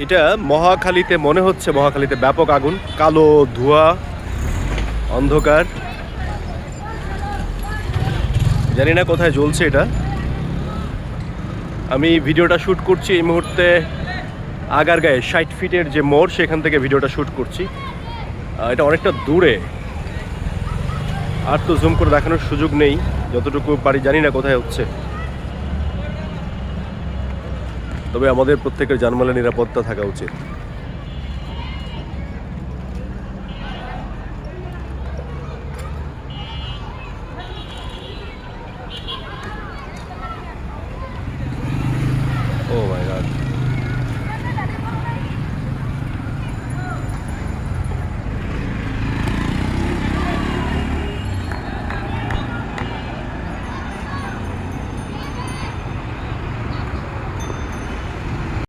এটা মহাখালীতে মনে হচ্ছে, মহাখালীতে ব্যাপক আগুন, কালো ধোঁয়া, অন্ধকার, জানি না কোথায় জ্বলছে এটা। আমি ভিডিওটা শ্যুট করছি এই মুহূর্তে আগারগাঁয়ে 60 ফিটের যে মোড়, সেখান থেকে ভিডিওটা শ্যুট করছি। এটা অনেকটা দূরে, আর তো জুম করে দেখানোর সুযোগ নেই, যতটুকু পারি জানি না কোথায় হচ্ছে। তবে আমাদের প্রত্যেকের জানমালের নিরাপত্তা থাকা উচিত।